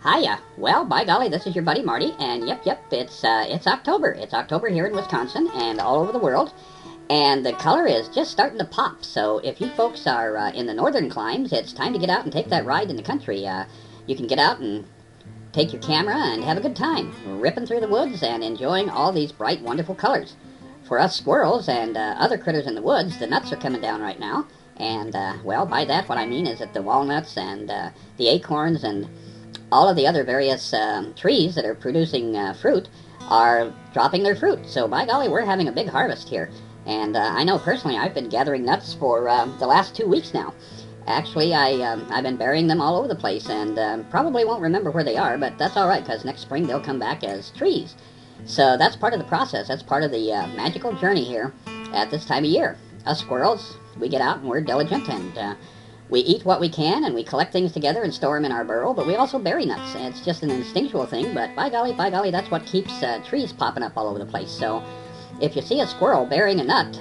Hiya. Well, by golly, this is your buddy Marty, and yep, it's October. It's October here in Wisconsin and all over the world, and the color is just starting to pop. So if you folks are in the northern climes, it's time to get out and take that ride in the country. You can get out and take your camera and have a good time, ripping through the woods and enjoying all these bright, wonderful colors. For us squirrels and other critters in the woods, the nuts are coming down right now, and well, by that what I mean is that the walnuts and the acorns and all of the other various trees that are producing fruit are dropping their fruit. So by golly, we're having a big harvest here. And I know personally I've been gathering nuts for the last 2 weeks now. Actually, I've been burying them all over the place and probably won't remember where they are, but that's all right because next spring they'll come back as trees. So that's part of the process. That's part of the magical journey here at this time of year. Us squirrels, we get out and we're diligent and we eat what we can, and we collect things together and store them in our burrow, but we also bury nuts. And it's just an instinctual thing, but by golly, that's what keeps trees popping up all over the place. So if you see a squirrel burying a nut,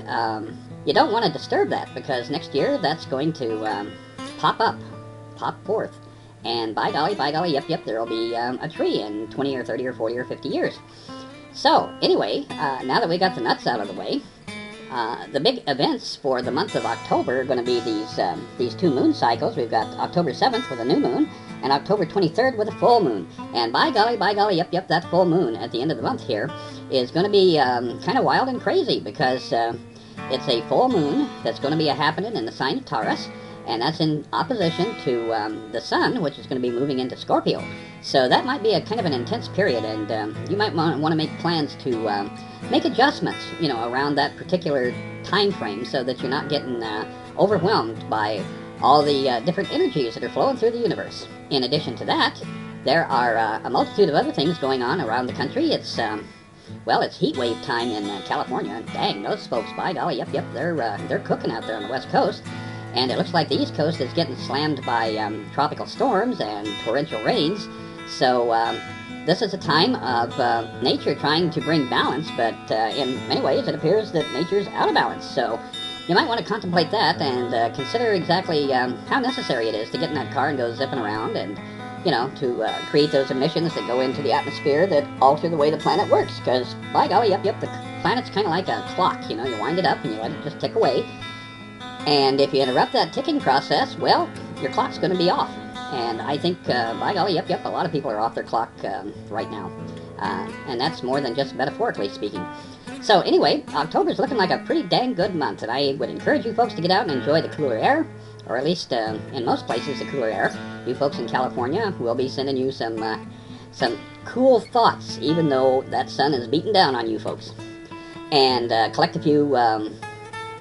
you don't want to disturb that, because next year that's going to pop forth. And by golly, yep, there will be a tree in 20 or 30 or 40 or 50 years. So anyway, now that we got the nuts out of the way, the big events for the month of October are going to be these two moon cycles. We've got October 7th with a new moon and October 23rd with a full moon. And by golly, yep, that full moon at the end of the month here is going to be kind of wild and crazy, because it's a full moon that's going to be happening in the sign of Taurus, and that's in opposition to the sun, which is going to be moving into Scorpio. So that might be a kind of an intense period, and you might want to make plans to make adjustments, around that particular time frame, so that you're not getting overwhelmed by all the different energies that are flowing through the universe. In addition to that, there are a multitude of other things going on around the country. It's it's heat wave time in California, and dang, those folks, by golly, yep, they're cooking out there on the West Coast. And it looks like the East Coast is getting slammed by tropical storms and torrential rains. So this is a time of nature trying to bring balance, but in many ways it appears that nature's out of balance. So you might want to contemplate that and consider exactly how necessary it is to get in that car and go zipping around and, to create those emissions that go into the atmosphere that alter the way the planet works. Because, by golly, yep, the planet's kind of like a clock. You wind it up and you let it just tick away. And if you interrupt that ticking process, well, your clock's going to be off. And I think, by golly, yep, a lot of people are off their clock right now. And that's more than just metaphorically speaking. So anyway, October's looking like a pretty dang good month, and I would encourage you folks to get out and enjoy the cooler air, or at least in most places the cooler air. You folks in California will be sending you some cool thoughts, even though that sun is beating down on you folks. And collect a few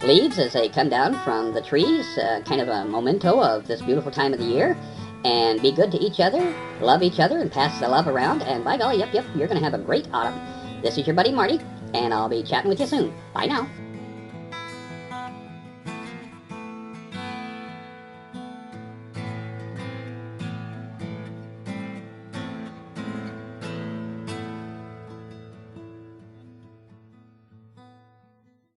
leaves as they come down from the trees, kind of a memento of this beautiful time of the year. And be good to each other, love each other, and pass the love around. And by golly, yep, you're going to have a great autumn. This is your buddy Marty, and I'll be chatting with you soon. Bye now.